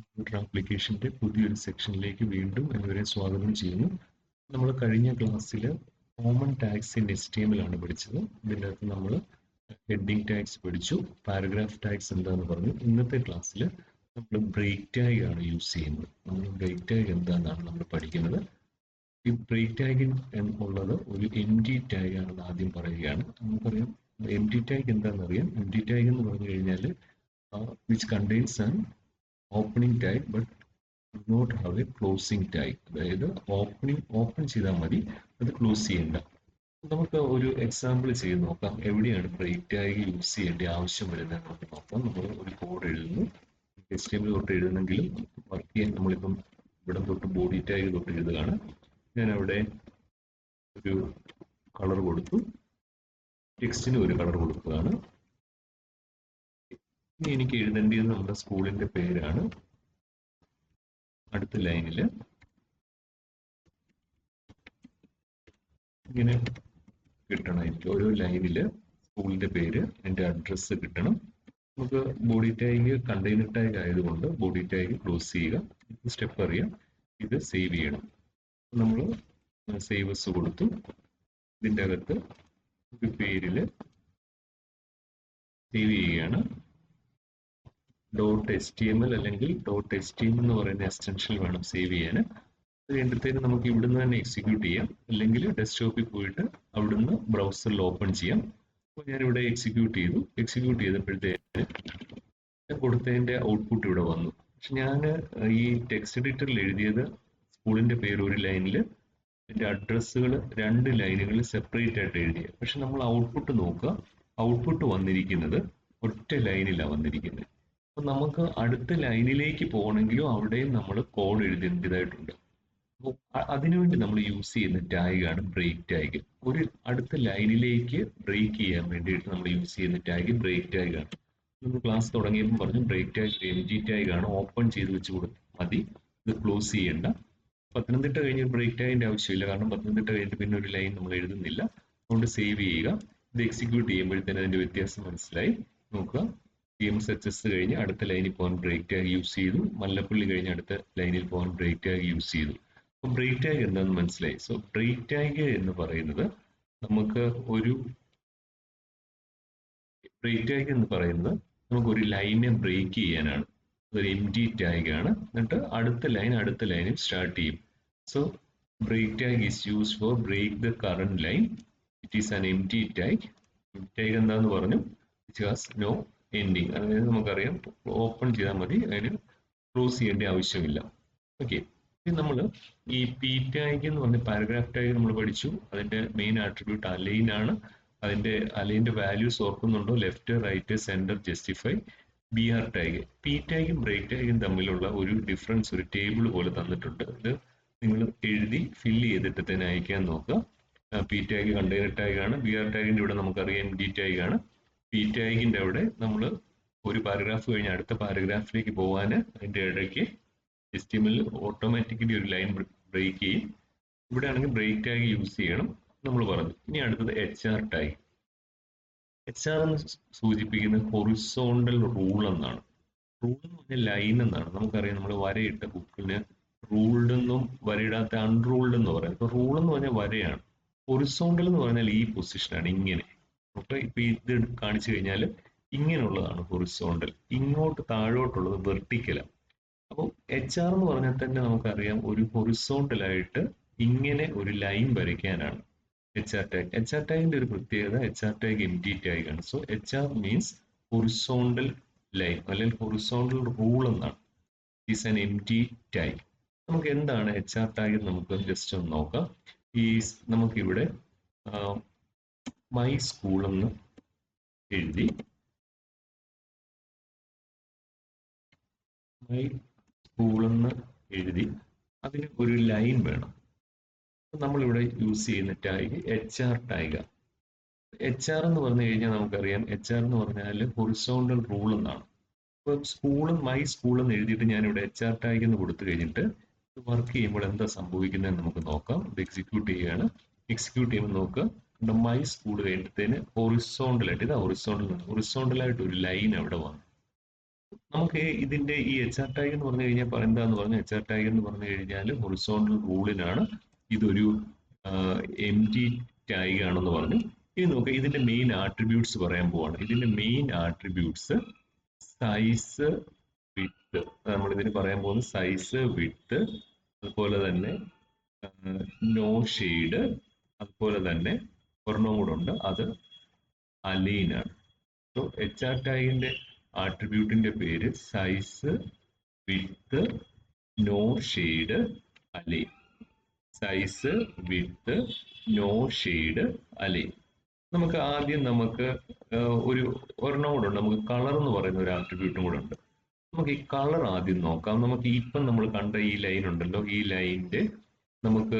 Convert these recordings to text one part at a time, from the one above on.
Computer ആപ്ലിക്കേഷൻ്റെ പുതിയൊരു സെക്ഷനിലേക്ക് വീണ്ടും എല്ലാവരെയും സ്വാഗതം ചെയ്യുന്നു. നമ്മൾ കഴിഞ്ഞ ക്ലാസ്സിൽ കോമൺ ടാഗ്സ് ഇൻ HTML ആണ് പഠിച്ചത്. ഇതിൻ്റെ അകത്ത് നമ്മൾ ഹെഡിങ് ടാഗ്സ് പഠിച്ചു, പാരഗ്രാഫ് ടാഗ്സ് എന്താണെന്ന് പറഞ്ഞു. ഇന്നത്തെ ക്ലാസ്സിൽ നമ്മൾ ബ്രേക്ക് ടാഗ് ആണ് യൂസ് ചെയ്യുന്നത്. നമ്മൾ ബ്രേക്ക് ടാഗ് എന്താണെന്നാണ് നമ്മൾ പഠിക്കുന്നത്. ഈ ബ്രേക്ക് ടാഗ് എന്നുള്ളത് ഒരു empty ടാഗ് ആണെന്ന് ആദ്യം പറയുകയാണ്. നമുക്കറിയാം empty ടാഗ് എന്താണെന്നറിയാം. empty ടാഗ് എന്ന് പറഞ്ഞു കഴിഞ്ഞാൽ which contains an opening tag but not have a closing tag. അതായത് ഓപ്പൺ ചെയ്താൽ മതി, അത് ക്ലോസ് ചെയ്യണ്ട. നമുക്ക് ഒരു എക്സാമ്പിൾ ചെയ്ത് നോക്കാം. എവിടെയാണ് ബ്രേക്ക് ടാഗ് യൂസ് ചെയ്യേണ്ട ആവശ്യം വരുന്നത് നമുക്ക് നോക്കാം. നമ്മൾ ഒരു കോഡ് എഴുതുന്നു, HTML തൊട്ട് എഴുതണമെങ്കിലും വർക്ക് ചെയ്യാൻ നമ്മളിപ്പം ഇവിടെ തൊട്ട് ബോഡി ടാഗ് തൊട്ട് എഴുതുകയാണ്. ഞാൻ അവിടെ ഒരു കളർ കൊടുത്തു, ടെക്സ്റ്റിന് ഒരു കളർ കൊടുക്കുകയാണ്. ഇനി എനിക്ക് എഴുതേണ്ടത് നമ്മുടെ സ്കൂളിന്റെ പേരാണ്. അടുത്ത ലൈനിൽ ഇങ്ങനെ കിട്ടണം. എനിക്ക് ഓരോ ലൈനിൽ സ്കൂളിന്റെ പേര്, എൻ്റെ അഡ്രസ്സ് കിട്ടണം. നമുക്ക് ബോഡി ടാഗ് കണ്ടെയ്നർ ടാഗ് ആയതുകൊണ്ട് ബോഡി ടാഗ് ക്ലോസ് ചെയ്യുക. സ്റ്റെപ്പ് അറിയാം, ഇത് സേവ് ചെയ്യണം. നമ്മൾ സേവസ് കൊടുത്തു. ഇതിൻ്റെ അകത്ത് ഒരു പേരിൽ സേവ് ചെയ്യുകയാണ്. .html അല്ലെങ്കിൽ .html എന്ന് പറയുന്ന എക്സ്റ്റൻഷൻ വേണം സേവ് ചെയ്യാൻ. അത് കഴിയുമ്പോഴത്തേക്ക് നമുക്ക് ഇവിടുന്ന് തന്നെ എക്സിക്യൂട്ട് ചെയ്യാം, അല്ലെങ്കിൽ ഡെസ്ക്ടോപ്പിൽ പോയിട്ട് അവിടുന്ന് ബ്രൗസറിൽ ഓപ്പൺ ചെയ്യാം. അപ്പോൾ ഞാനിവിടെ എക്സിക്യൂട്ട് ചെയ്തു. എക്സിക്യൂട്ട് ചെയ്തപ്പോഴത്തേക്ക് ഞാൻ കൊടുത്തതിൻ്റെ ഔട്ട്പുട്ട് ഇവിടെ വന്നു. പക്ഷെ ഞാൻ ഈ ടെക്സ്റ്റ് എഡിറ്ററിൽ എഴുതിയത് സ്കൂളിൻ്റെ പേര് ഒരു ലൈനിൽ, എൻ്റെ അഡ്രസ്സുകൾ 2 ലൈനുകളിൽ സെപ്പറേറ്റ് ആയിട്ട് എഴുതിയ. പക്ഷെ നമ്മൾ ഔട്ട്പുട്ട് നോക്കുക, ഔട്ട്പുട്ട് വന്നിരിക്കുന്നത് ഒറ്റ ലൈനിലാണ് വന്നിരിക്കുന്നത്. അപ്പം നമുക്ക് അടുത്ത ലൈനിലേക്ക് പോകണമെങ്കിലും അവിടെയും നമ്മൾ കോഡ് എഴുതേണ്ടതായിട്ടുണ്ട്. അപ്പോൾ അതിനുവേണ്ടി നമ്മൾ യൂസ് ചെയ്യുന്ന ടാഗാണ് ബ്രേക്ക് ടാഗ്. ഒരു അടുത്ത ലൈനിലേക്ക് ബ്രേക്ക് ചെയ്യാൻ വേണ്ടിയിട്ട് നമ്മൾ യൂസ് ചെയ്യുന്ന ടാഗ് ബ്രേക്ക് ടാഗ് ആണ്. നമ്മൾ ക്ലാസ് തുടങ്ങിയപ്പോൾ പറഞ്ഞു ബ്രേക്ക് ടാഗ് empty ടാഗ് ആണ്, ഓപ്പൺ ചെയ്ത് വെച്ച് കൊടുത്താൽ മതി, ഇത് ക്ലോസ് ചെയ്യേണ്ട. പത്തനംതിട്ട കഴിഞ്ഞ് ബ്രേക്ക് ടാഗിന്റെ ആവശ്യമില്ല, കാരണം പത്തനംതിട്ട കഴിഞ്ഞിട്ട് പിന്നെ ഒരു ലൈൻ നമ്മൾ എഴുതുന്നില്ല. അതുകൊണ്ട് സേവ് ചെയ്യുക. ഇത് എക്സിക്യൂട്ട് ചെയ്യുമ്പോഴത്തേന് അതിന്റെ വ്യത്യാസം മനസ്സിലായി. നോക്കുക, TMSHS കഴിഞ്ഞ് അടുത്ത ലൈനിൽ പോകാൻ ബ്രേക്ക് ടാഗ് യൂസ് ചെയ്തു, മല്ലപ്പള്ളി കഴിഞ്ഞ് അടുത്ത ലൈനിൽ പോകാൻ ബ്രേക്ക് ടാഗ് യൂസ് ചെയ്തു. അപ്പോൾ ബ്രേക്ക് ടാഗ് എന്താണെന്ന് മനസ്സിലായി. സോ ബ്രേക്ക് ടാഗ് എന്ന് പറയുന്നത് നമുക്ക് ഒരു നമുക്കൊരു ലൈനെ ബ്രേക്ക് ചെയ്യാനാണ്. ഒരു empty ടാഗ് ആണ്. എന്നിട്ട് അടുത്ത ലൈനിൽ സ്റ്റാർട്ട് ചെയ്യും. So break tag is used for break the current line. It is an empty tag. Tag എന്താന്ന് പറഞ്ഞു, ഇറ്റ് ഹാസ് നോ എൻഡിങ്. അതായത് നമുക്കറിയാം ഓപ്പൺ ചെയ്താൽ മതി, അതിന് ക്ലോസ് ചെയ്യേണ്ട ആവശ്യമില്ല. ഓക്കെ, ഇനി നമ്മൾ ഈ പി ടാഗ് എന്ന് പറഞ്ഞ പാരഗ്രാഫ് ടാഗ് നമ്മൾ പഠിച്ചു. അതിന്റെ മെയിൻ ആട്രിബ്യൂട്ട് അലൈൻ ആണ്. അതിന്റെ അലൈൻ്റെ വാല്യൂസ് ഓർക്കുന്നുണ്ടോ? Left, right, centre, justify. BR tag, P ടാഗും ബ്രേക്ക് ടാഗും തമ്മിലുള്ള ഒരു ഡിഫറൻസ് ഒരു ടേബിൾ പോലെ തന്നിട്ടുണ്ട്. ഇത് നിങ്ങൾ എഴുതി ഫില്ല് ചെയ്തിട്ട് തന്നെ അയക്കാൻ നോക്കുക. പി ടാഗ് കണ്ടെയ്നർ ടാഗ് ആണ്. BR ടാഗിന്റെ ഇവിടെ നമുക്കറിയാം empty ടാഗ് ആണ്. പി ടാഗിന്റെ അവിടെ നമ്മൾ ഒരു പാരഗ്രാഫ് കഴിഞ്ഞ് അടുത്ത പാരഗ്രാഫിലേക്ക് പോകാൻ അതിന്റെ ഇടയ്ക്ക് HTML ഓട്ടോമാറ്റിക്കലി ഒരു ലൈൻ ബ്രേക്ക് ചെയ്യും. ഇവിടെ ആണെങ്കിൽ ബ്രേക്ക് ടാഗ് യൂസ് ചെയ്യണം നമ്മൾ പറഞ്ഞു. ഇനി അടുത്തത് HR ടാഗ്. HR എന്ന് സൂചിപ്പിക്കുന്നത് ഹൊറിസോണ്ടൽ റൂൾ എന്നാണ്. റൂൾ എന്ന് പറഞ്ഞാൽ ലൈൻ എന്നാണ്. നമുക്കറിയാം നമ്മൾ വരയിട്ട ബുക്കിന് റൂൾഡ് എന്നും വരയിടാത്ത അൺറൂൾഡ് എന്ന് പറയാം. ഇപ്പൊ റൂൾ എന്ന് പറഞ്ഞാൽ വരയാണ്. ഹൊറിസോണ്ടൽ എന്ന് പറഞ്ഞാൽ ഈ പൊസിഷനാണ്, ഇങ്ങനെ. നമുക്ക് ഇപ്പൊ ഇത് കാണിച്ചു കഴിഞ്ഞാൽ ഇങ്ങനെയുള്ളതാണ് ഹൊറിസോണ്ടൽ, ഇങ്ങോട്ട് താഴോട്ടുള്ളത് വെർട്ടിക്കലാണ്. അപ്പം HR എന്ന് പറഞ്ഞാൽ തന്നെ നമുക്കറിയാം ഒരു ഹൊറിസോണ്ടലായിട്ട് ഇങ്ങനെ ഒരു ലൈൻ വരയ്ക്കാനാണ് HR ടാഗ്. HR ടാഗിന്റെ ഒരു പ്രത്യേകത, HR ടാഗ് empty ടാഗ് ആണ്. So HR means horizontal line അല്ലെങ്കിൽ ഹൊറിസോണ്ടൽ റൂൾ എന്നാണ്. Is an empty tag. നമുക്ക് എന്താണ് HR ടാഗ് നമുക്ക് ജസ്റ്റ് ഒന്ന് നോക്കാം. ഈ നമുക്കിവിടെ മൈ സ്കൂൾ എന്ന് എഴുതി, മൈ സ്കൂൾ എന്ന് എഴുതി, അതിന് ഒരു ലൈൻ വേണം. നമ്മളിവിടെ യൂസ് ചെയ്യുന്ന ടാഗ് HR ടാഗ്. HR എന്ന് പറഞ്ഞു കഴിഞ്ഞാൽ നമുക്കറിയാം HR എന്ന് പറഞ്ഞാൽ ഹൊറിസോണ്ടൽ റൂൾ എന്നാണ്. ഇപ്പൊ സ്കൂളും മൈ സ്കൂൾ എന്ന് എഴുതിയിട്ട് ഞാനിവിടെ HR ടാഗ് എന്ന് കൊടുത്തു കഴിഞ്ഞിട്ട് വർക്ക് ചെയ്യുമ്പോൾ എന്താ സംഭവിക്കുന്നതെന്ന് നമുക്ക് നോക്കാം. ഇത് എക്സിക്യൂട്ട് ചെയ്യുകയാണ്. എക്സിക്യൂട്ട് ചെയ്യുമ്പോൾ നോക്കുക, മൈ സ്കൂൾ കഴിഞ്ഞിട്ടതിന് ഹൊറിസോണ്ടലായിട്ട്, ഇതാ ഹൊറിസോണ്ടലായിട്ട് ഒരു ലൈൻ അവിടെ വന്നു. നമുക്ക് ഇതിന്റെ ഈ HR ടാഗ് എന്ന് പറഞ്ഞു കഴിഞ്ഞാൽ എന്താന്ന് പറഞ്ഞു HR ടാഗ് എന്ന് പറഞ്ഞു കഴിഞ്ഞാൽ ഹൊറിസോണ്ടൽ റൂളിനാണ് ഇതൊരു എം ടി ടാഗ് ആണെന്ന് പറഞ്ഞു. ഇനി നോക്കുക ഇതിന്റെ മെയിൻ ആട്രിബ്യൂട്ട്സ് പറയാൻ പോവാണ്. ഇതിന്റെ മെയിൻ ആട്രിബ്യൂട്ട്സ് സൈസ്, വിഡ്ത്ത്. നമ്മൾ ഇതിന് പറയാൻ പോകുന്നത് സൈസ്, വിഡ്ത്ത്, അതുപോലെ തന്നെ നോ ഷെയ്ഡ്, അതുപോലെ തന്നെ ഒരെണ്ണം കൂടെ ഉണ്ട്, അത് അലൈൻ ആണ്. സോ HR ടാഗിന്റെ ആട്രിബ്യൂട്ടിന്റെ പേര് size, width, no shade, align. Size, width, no shade, align. നമുക്ക് ആദ്യം ഒരു ഒരെണ്ണം കൂടെ ഉണ്ട്, നമുക്ക് കളർ എന്ന് പറയുന്ന ഒരു ആട്രിബ്യൂട്ടും കൂടെ ഉണ്ട്. നമുക്ക് ഈ കളർ ആദ്യം നോക്കാം. നമുക്ക് ഇപ്പം നമ്മൾ കണ്ട ഈ ലൈൻ ഉണ്ടല്ലോ, ഈ ലൈനിന്റെ നമുക്ക്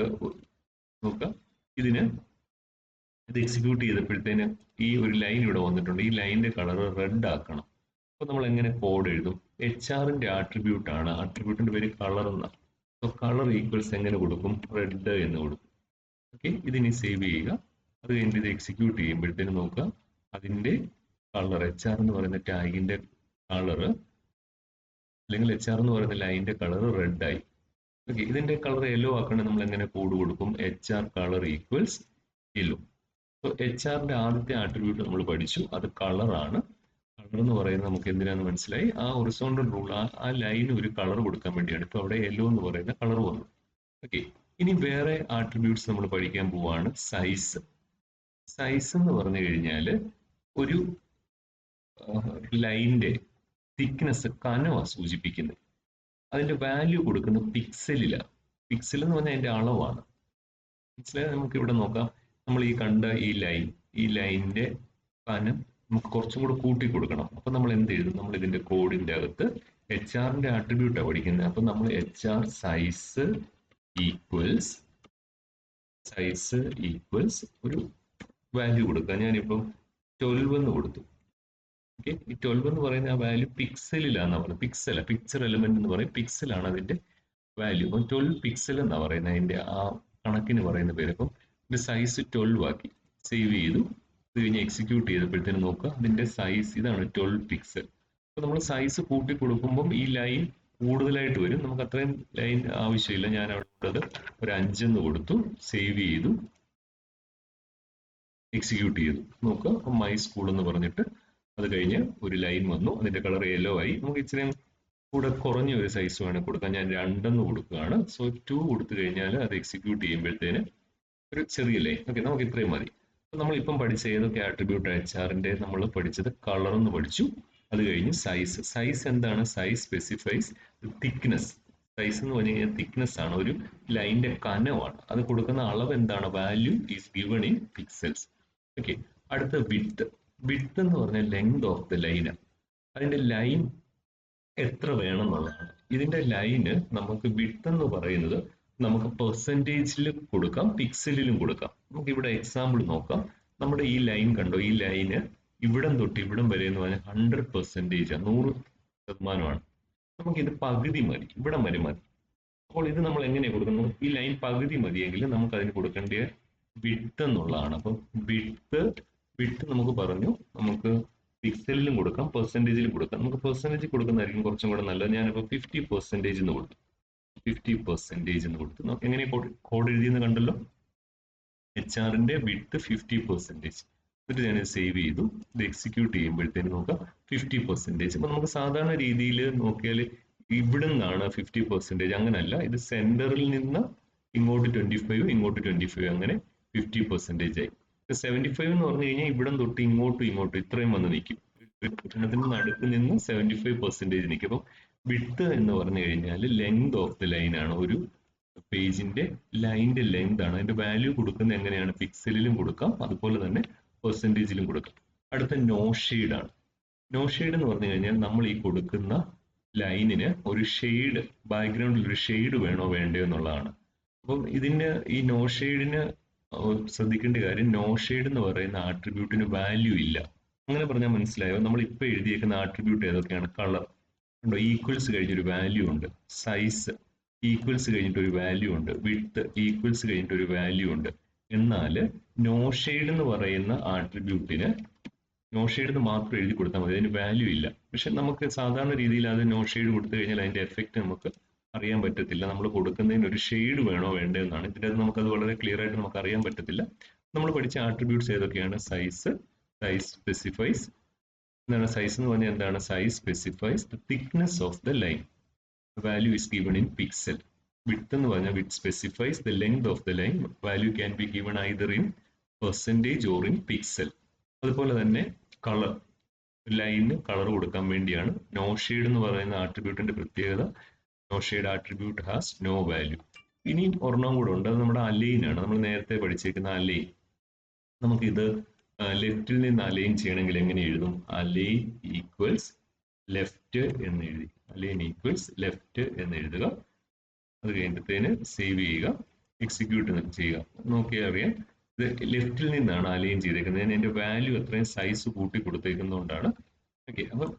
നോക്കാം. ഇത് എക്സിക്യൂട്ട് ചെയ്തപ്പോഴത്തേന് ഈ ഒരു ലൈൻ ഇവിടെ വന്നിട്ടുണ്ട്. ഈ ലൈനിന്റെ കളർ റെഡ് ആക്കണം. അപ്പൊ നമ്മൾ എങ്ങനെ കോഡ് എഴുതും? HR-ന്റെ ആട്രിബ്യൂട്ട് ആണ്, ആട്രിബ്യൂട്ടിന്റെ പേര് കളർ എന്നാണ്. സോ കളർ ഈക്വൽസ് എങ്ങനെ കൊടുക്കും? റെഡ് എന്ന് കൊടുക്കും. ഓക്കെ, ഇതിനി സേവ് ചെയ്യുക. അത് കഴിഞ്ഞിട്ട് ഇത് എക്സിക്യൂട്ട് ചെയ്യുമ്പോഴത്തേന് നോക്കുക, അതിന്റെ കളർ HR എന്ന് പറയുന്ന ടാഗിന്റെ കളർ അല്ലെങ്കിൽ HR എന്ന് പറയുന്ന ലൈനിന്റെ കളർ റെഡ് ആയി. ഓക്കെ, ഇതിന്റെ കളർ യെല്ലോ ആക്കണമെങ്കിൽ നമ്മൾ എങ്ങനെ കോഡ് കൊടുക്കും? HR colour equals yellow. So HR-ന്റെ ആദ്യത്തെ ആട്രിബ്യൂട്ട് നമ്മൾ പഠിച്ചു, അത് കളറാണ്. കളർ എന്ന് പറയുന്നത് നമുക്ക് എന്തിനാന്ന് മനസ്സിലായി. ആ ഹൊറിസോണ്ടൽ റൂൾ, ആ ലൈന് ഒരു കളർ കൊടുക്കാൻ വേണ്ടിയാണ്. ഇപ്പൊ അവിടെ യെല്ലോ എന്ന് പറയുന്ന കളർ വന്നു. ഓക്കെ, ഇനി വേറെ ആട്രിബ്യൂട്ട്സ് നമ്മൾ പഠിക്കാൻ പോവാണ്. സൈസ്. സൈസ് എന്ന് പറഞ്ഞു കഴിഞ്ഞാൽ ഒരു ലൈനിന്റെ തിക്നെസ്, കനമാണ് സൂചിപ്പിക്കുന്നത്. അതിന്റെ വാല്യൂ കൊടുക്കുന്നത് പിക്സലിലാണ്. പിക്സൽ എന്ന് പറഞ്ഞാൽ അതിന്റെ അളവാണ്. മനസ്സിലായത്? നമുക്ക് ഇവിടെ നോക്കാം. നമ്മൾ ഈ കണ്ട ഈ ലൈനിന്റെ കനം നമുക്ക് കുറച്ചും കൂടെ കൂട്ടി കൊടുക്കണം. അപ്പൊ നമ്മൾ എന്ത് എഴുതും? നമ്മൾ ഇതിന്റെ കോഡിന്റെ അകത്ത് HR-ന്റെ ആട്രിബ്യൂട്ടാണ് പഠിക്കുന്നത്. അപ്പൊ നമ്മൾ HR സൈസ് ഈക്വൽസ് ഒരു വാല്യൂ കൊടുക്കുക. ഞാനിപ്പം 12 എന്ന് കൊടുത്തു. ഓക്കെ, ഈ 12 എന്ന് പറയുന്ന ആ വാല്യൂ പിക്സലിലാണെന്ന് പറയുന്നത്. പിക്ചർ എലമെന്റ് എന്ന് പറയും, പിക്സലാണ് അതിന്റെ വാല്യൂ. അപ്പം 12 പിക്സൽ എന്നാ പറയുന്നത്, അതിന്റെ ആ കണക്കിന് പറയുന്ന പേര്. അപ്പം ഇതിന്റെ സൈസ് 12 ആക്കി, സേവ് ചെയ്തു. ഇത് കഴിഞ്ഞ് എക്സിക്യൂട്ട് ചെയ്തപ്പോഴത്തേന് നോക്കുക, അതിന്റെ സൈസ് ഇതാണ് 12 പിക്സൽ. അപ്പൊ നമ്മൾ സൈസ് കൂട്ടി കൊടുക്കുമ്പം ഈ ലൈൻ കൂടുതലായിട്ട് വരും. നമുക്ക് അത്രയും ലൈൻ ആവശ്യമില്ല. ഞാൻ അവിടെ ഒരു 5 എന്ന് കൊടുത്തു, സേവ് ചെയ്തു, എക്സിക്യൂട്ട് ചെയ്തു. നോക്കുക, അപ്പം മൈ സ്കൂൾ എന്ന് പറഞ്ഞിട്ട് അത് കഴിഞ്ഞ് ഒരു ലൈൻ വന്നു, അതിന്റെ കളർ യെല്ലോ ആയി. നമുക്ക് ഇത്രയും കൂടെ കുറഞ്ഞ ഒരു സൈസ് വേണം കൊടുക്കാൻ. ഞാൻ 2 എന്ന് കൊടുക്കുകയാണ്. സോ 2 കൊടുത്തു കഴിഞ്ഞാൽ അത് എക്സിക്യൂട്ട് ചെയ്യുമ്പോഴത്തേന് ഒരു ചെറിയ ലൈൻ. ഓക്കെ, നമുക്ക് ഇത്രയും മതി. അപ്പൊ നമ്മൾ ഇപ്പം പഠിച്ച ഏതൊക്കെ ആട്രിബ്യൂട്ട്? HR-ന്റെ നമ്മൾ പഠിച്ചത് കളർ എന്ന് പഠിച്ചു. അത് കഴിഞ്ഞ് സൈസ് എന്താണ്? Size specifies thickness. സൈസ് എന്ന് പറഞ്ഞു കഴിഞ്ഞാൽ തിക്നെസ് ആണ്, ഒരു ലൈനിന്റെ കനമാണ്. അത് കൊടുക്കുന്ന അളവ് എന്താണ്? Value is given in pixels. Okay, അടുത്ത വിഡ്ത്ത് എന്ന് പറഞ്ഞാൽ ലെങ്ത് ഓഫ് ദ ലൈൻ. അതിന്റെ ലൈൻ എത്ര വേണം എന്നുള്ളതാണ്. ഇതിന്റെ ലൈന് നമുക്ക് വിഡ്ത്ത് എന്ന് പറയുന്നത് നമുക്ക് പെർസെൻറ്റേജിൽ കൊടുക്കാം, പിക്സലിലും കൊടുക്കാം. നമുക്ക് ഇവിടെ എക്സാമ്പിൾ നോക്കാം. നമ്മുടെ ഈ ലൈൻ കണ്ടോ? ഈ ലൈന് ഇവിടം തൊട്ട് ഇവിടം വരെ എന്ന് പറഞ്ഞാൽ 100%, 100%. നമുക്കിത് പകുതി മതി, ഇവിടം വരെ മതി. അപ്പോൾ ഇത് നമ്മൾ എങ്ങനെയാണ് കൊടുക്കുന്നത്? ഈ ലൈൻ പകുതി മതിയെങ്കിൽ നമുക്ക് അതിന് കൊടുക്കേണ്ട വിഡ്ത്ത് എന്നുള്ളതാണ്. അപ്പം വിഡ്ത്ത് നമുക്ക് പറഞ്ഞു, നമുക്ക് പിക്സലിലും കൊടുക്കാം, പെർസെൻറ്റേജിലും കൊടുക്കാം. നമുക്ക് പെർസെൻറ്റേജ് കൊടുക്കുന്നതായിരിക്കും കുറച്ചും കൂടെ നല്ലത്. ഞാനിപ്പോൾ 50% എന്ന് കൊടുത്തു. 50% എന്ന് കൊടുത്തു. നമുക്ക് എങ്ങനെ കോഡ് എഴുതിയെന്ന് കണ്ടല്ലോ. HR-ന്റെ വിഡ്ത്ത് 50%. എന്നിട്ട് ഞാൻ സേവ് ചെയ്തു. ഇത് എക്സിക്യൂട്ട് ചെയ്യുമ്പോഴത്തേന് നോക്കാം 50%. അപ്പൊ നമുക്ക് സാധാരണ രീതിയിൽ നോക്കിയാൽ ഇവിടെ നിന്നാണ് 50%, അങ്ങനല്ല. ഇത് സെന്ററിൽ നിന്ന് ഇങ്ങോട്ട് 25, ഇങ്ങോട്ട് 25, അങ്ങനെ 50% ആയി. 75 എന്ന് പറഞ്ഞു കഴിഞ്ഞാൽ ഇവിടം തൊട്ട് ഇങ്ങോട്ടും ഇത്രയും വന്ന് നിൽക്കും. ഒരെണ്ണത്തിന് നടുക്ക് നിന്ന് 75% നിൽക്കും. അപ്പം വിഡ്ത്ത് എന്ന് പറഞ്ഞു കഴിഞ്ഞാൽ ലെങ്ത് ഓഫ് ദ ലൈൻ ആണ്, ഒരു പേജിന്റെ ലൈനിന്റെ ലെങ്ത് ആണ്. അതിന്റെ വാല്യൂ കൊടുക്കുന്നത് എങ്ങനെയാണ്? പിക്സലിലും കൊടുക്കാം, അതുപോലെ തന്നെ പെർസെൻറ്റേജിലും കൊടുക്കാം. അടുത്ത നോ ഷെയ്ഡ് ആണ്. നോ ഷെയ്ഡ് എന്ന് പറഞ്ഞു കഴിഞ്ഞാൽ നമ്മൾ ഈ കൊടുക്കുന്ന ലൈനിന് ഒരു ഷെയ്ഡ്, ബാക്ക്ഗ്രൗണ്ടിൽ ഒരു ഷെയ്ഡ് വേണോ വേണ്ടയോ എന്നുള്ളതാണ്. അപ്പം ഈ നോ ഷെയ്ഡിന് ശ്രദ്ധിക്കേണ്ട കാര്യം, നോ ഷെയ്ഡ് എന്ന് പറയുന്ന ആട്രിബ്യൂട്ടിന് വാല്യൂ ഇല്ല. അങ്ങനെ പറഞ്ഞാൽ മനസ്സിലായോ? നമ്മൾ ഇപ്പൊ എഴുതിയേക്കുന്ന ആട്രിബ്യൂട്ട് ഏതൊക്കെയാണ്? കളർ ഉണ്ടോ, ഈക്വൽസ് കഴിഞ്ഞൊരു വാല്യൂ ഉണ്ട്. സൈസ് ഈക്വൽസ് കഴിഞ്ഞിട്ട് ഒരു വാല്യൂ ഉണ്ട്. വിഡ്ത്ത് ഈക്വൽസ് കഴിഞ്ഞിട്ട് ഒരു വാല്യൂ ഉണ്ട്. എന്നാൽ നോ ഷെയ്ഡ് എന്ന് പറയുന്ന ആട്രിബ്യൂട്ടിന് നോ ഷെയ്ഡ് എന്ന് മാത്രം എഴുതി കൊടുത്താൽ മതി, അതിന് വാല്യൂ ഇല്ല. പക്ഷെ നമുക്ക് സാധാരണ രീതിയിൽ അത് നോ ഷെയ്ഡ് കൊടുത്തു കഴിഞ്ഞാൽ അതിന്റെ എഫക്റ്റ് നമുക്ക് അറിയാൻ പറ്റത്തില്ല. നമ്മൾ കൊടുക്കുന്നതിന് ഒരു ഷെയ്ഡ് വേണോ വേണ്ടതെന്നാണ്. ഇതിൻ്റെ അത് നമുക്കത് വളരെ ക്ലിയർ ആയിട്ട് നമുക്ക് അറിയാൻ പറ്റത്തില്ല. നമ്മൾ പഠിച്ച ആട്രിബ്യൂട്ട്സ് ഏതൊക്കെയാണ്? Size, size specifies. എന്താണ് സൈസ് എന്ന് പറഞ്ഞാൽ? എന്താണ് size specifies the thickness of the line. Value is given in pixel. Width എന്ന് പറഞ്ഞാൽ width specifies the length of the line. Value can be given either in percentage or in pixel. അതുപോലെ തന്നെ colour, ലൈനിന് colour കൊടുക്കാൻ വേണ്ടിയാണ്. No shade എന്ന് പറയുന്ന ആട്രിബ്യൂട്ടിന്റെ പ്രത്യേകത, no shade attribute has no value. ഇനി ഒരെണ്ണം കൂടെ ഉണ്ട്, അത് നമ്മുടെ അലൈൻ ആണ്. നമ്മൾ നേരത്തെ പഠിച്ചേക്കുന്ന അലൈൻ. നമുക്കിത് ലെഫ്റ്റിൽ നിന്ന് അലൈൻ ചെയ്യണമെങ്കിൽ എങ്ങനെ എഴുതും? അലൈൻ ഈക്വൽസ് ലെഫ്റ്റ് എന്ന് എഴുതി. അലൈൻ ഈക്വൽസ് ലെഫ്റ്റ് എന്ന് എഴുതുക. അത് കഴിഞ്ഞിട്ടത്തേന് സേവ് ചെയ്യുക, എക്സിക്യൂട്ട് ചെയ്യുക. നോക്കിയാൽ അറിയാം ഇത് ലെഫ്റ്റിൽ നിന്നാണ് അലൈൻ ചെയ്തേക്കുന്നത്. ഞാൻ എൻ്റെ വാല്യൂ അത്രയും സൈസ് കൂട്ടി കൊടുത്തേക്കുന്നതുകൊണ്ടാണ്. ഓക്കെ, അപ്പം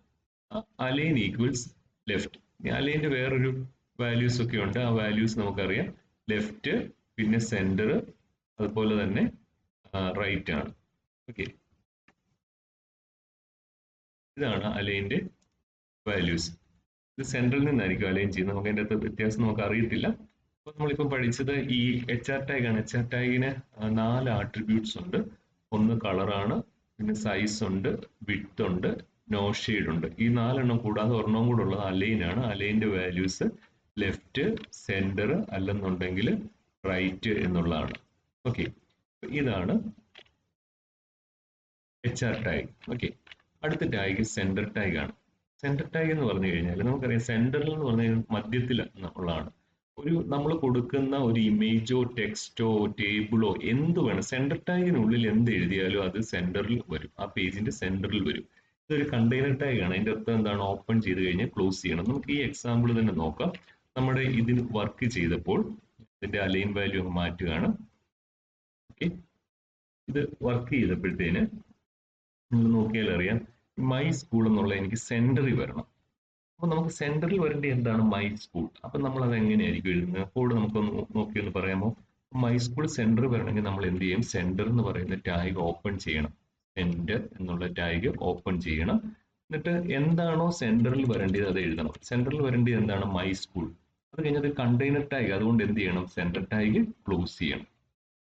അലൈൻ ഈക്വൽസ് ലെഫ്റ്റ്. അലൈൻ്റെ വേറൊരു വാല്യൂസ് ഒക്കെ ഉണ്ട്. ആ വാല്യൂസ് നമുക്കറിയാം. ലെഫ്റ്റ്, പിന്നെ സെന്റർ, അതുപോലെ തന്നെ റൈറ്റ് ആണ്. ഓക്കെ, ഇതാണ് അലൈൻ്റെ വാല്യൂസ്. ഇത് സെൻട്രൽ നിന്നായിരിക്കും അലൈൻ ചെയ്യുന്നത്. നമുക്ക് അതിൻ്റെ അകത്ത് വ്യത്യാസം നമുക്ക് അറിയത്തില്ല. അപ്പോൾ നമ്മളിപ്പം പഠിച്ചത് ഈ HR ടാഗ് ആണ്. HR ടാഗിന് 4 ആട്രിബ്യൂട്ട്സ് ഉണ്ട്. ഒന്ന് കളറാണ്, പിന്നെ സൈസ് ഉണ്ട്, വിഡ്ത്ത് ഉണ്ട്, നോ ഷെയ്ഡ് ഉണ്ട്. ഈ 4 എണ്ണം കൂടാതെ ഒരെണ്ണം കൂടെ ഉള്ളത് അലൈൻ ആണ്. അലൈൻ്റെ വാല്യൂസ് ലെഫ്റ്റ്, സെന്റർ, അല്ലെന്നുണ്ടെങ്കിൽ റൈറ്റ് എന്നുള്ളതാണ്. ഓക്കെ, ഇതാണ് HR ടാഗ്. ഓക്കെ, അടുത്ത ടാഗ് സെന്റർ ടാഗ് ആണ്. സെന്റർ ടാഗ് എന്ന് പറഞ്ഞു കഴിഞ്ഞാൽ നമുക്കറിയാം സെന്ററിൽ എന്ന് പറഞ്ഞു കഴിഞ്ഞാൽ മധ്യത്തിൽ ഉള്ളതാണ്. നമ്മൾ കൊടുക്കുന്ന ഒരു ഇമേജോ ടെക്സ്റ്റോ ടേബിളോ എന്ത് വേണം, സെന്റർ ടാഗിനുള്ളിൽ എന്ത് എഴുതിയാലും അത് സെന്ററിൽ വരും, ആ പേജിന്റെ സെന്ററിൽ വരും. ഇതൊരു കണ്ടെയ്നർ ടാഗ് ആണ്. അതിന്റെ അർത്ഥം എന്താണ്? ഓപ്പൺ ചെയ്ത് കഴിഞ്ഞാൽ ക്ലോസ് ചെയ്യണം. നമുക്ക് ഈ എക്സാമ്പിൾ തന്നെ നോക്കാം. നമ്മുടെ ഇതിന് വർക്ക് ചെയ്തപ്പോൾ ഇതിന്റെ അലൈൻ വാല്യൂ അങ്ങ് മാറ്റുകയാണ്. ഓക്കെ, ഇത് വർക്ക് ചെയ്തപ്പോഴത്തേന് നിങ്ങൾ നോക്കിയാൽ അറിയാം മൈ സ്കൂൾ എന്നുള്ള എനിക്ക് സെന്ററിൽ വരണം. അപ്പൊ നമുക്ക് സെന്ററിൽ വരേണ്ട എന്താണ്? My school. അപ്പൊ നമ്മൾ അത് എങ്ങനെയായിരിക്കും എഴുതുന്നത്? കോഡ് നമുക്കൊന്ന് നോക്കിയൊന്ന് പറയാമോ? മൈ സ്കൂൾ സെന്റർ വരണമെങ്കിൽ നമ്മൾ എന്ത് ചെയ്യും? സെന്റർ എന്ന് പറയുന്ന ടാഗ് ഓപ്പൺ ചെയ്യണം. സെന്റർ എന്നുള്ള ടാഗ് ഓപ്പൺ ചെയ്യണം. എന്നിട്ട് എന്താണോ സെന്ററിൽ വരേണ്ടത് അത് എഴുതണം. സെന്ററിൽ വരേണ്ടത് എന്താണ്? My school. അത് കഴിഞ്ഞത് കണ്ടെയ്നർ ടാഗ്, അതുകൊണ്ട് എന്ത് ചെയ്യണം? സെന്റർ ടാഗ് ക്ലോസ് ചെയ്യണം.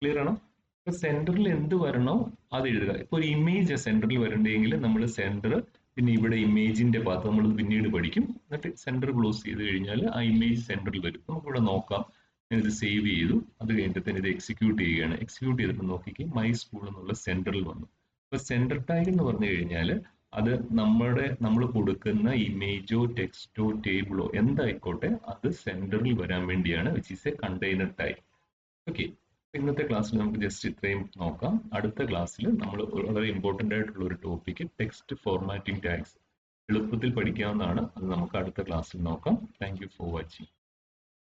ക്ലിയർ ആണോ? ഇപ്പൊ സെന്ററിൽ എന്ത് വരണോ അത് എഴുതുക. ഇപ്പൊ ഒരു ഇമേജ് സെന്ററിൽ വരണ്ടെങ്കിൽ നമ്മൾ സെന്റർ, പിന്നെ ഇവിടെ ഇമേജിന്റെ ഭാഗത്ത് നമ്മൾ പിന്നീട് പഠിക്കും. എന്നിട്ട് സെന്റർ ക്ലോസ് ചെയ്ത് കഴിഞ്ഞാൽ ആ ഇമേജ് സെന്ററിൽ വരും. നമുക്കിവിടെ നോക്കാം. ഞാനിത് സേവ് ചെയ്തു. അത് കഴിഞ്ഞിട്ട് തന്നെ ഇത് എക്സിക്യൂട്ട് ചെയ്യുകയാണ്. എക്സിക്യൂട്ട് ചെയ്തിട്ട് നോക്കിക്ക് മൈ സ്കൂൾ എന്നുള്ള സെന്ററിൽ വന്നു. അപ്പൊ സെന്റർ ടാഗ് എന്ന് പറഞ്ഞു കഴിഞ്ഞാൽ അത് നമ്മൾ കൊടുക്കുന്ന ഇമേജോ ടെക്സ്റ്റോ ടേബിളോ എന്തായിക്കോട്ടെ അത് സെന്ററിൽ വരാൻ വേണ്ടിയാണ്, which is A container tag. Okay, ഇന്നത്തെ ക്ലാസ്സിൽ നമുക്ക് ജസ്റ്റ് ഇത്രയും നോക്കാം. അടുത്ത ക്ലാസ്സിൽ നമ്മൾ വളരെ ഇമ്പോർട്ടൻ്റ് ആയിട്ടുള്ള ഒരു ടോപ്പിക്ക് ടെക്സ്റ്റ് ഫോർമാറ്റിംഗ് ടാഗ്സ് എളുപ്പത്തിൽ പഠിക്കാവുന്നതാണ്. അത് നമുക്ക് അടുത്ത ക്ലാസ്സിൽ നോക്കാം. Thank you for watching.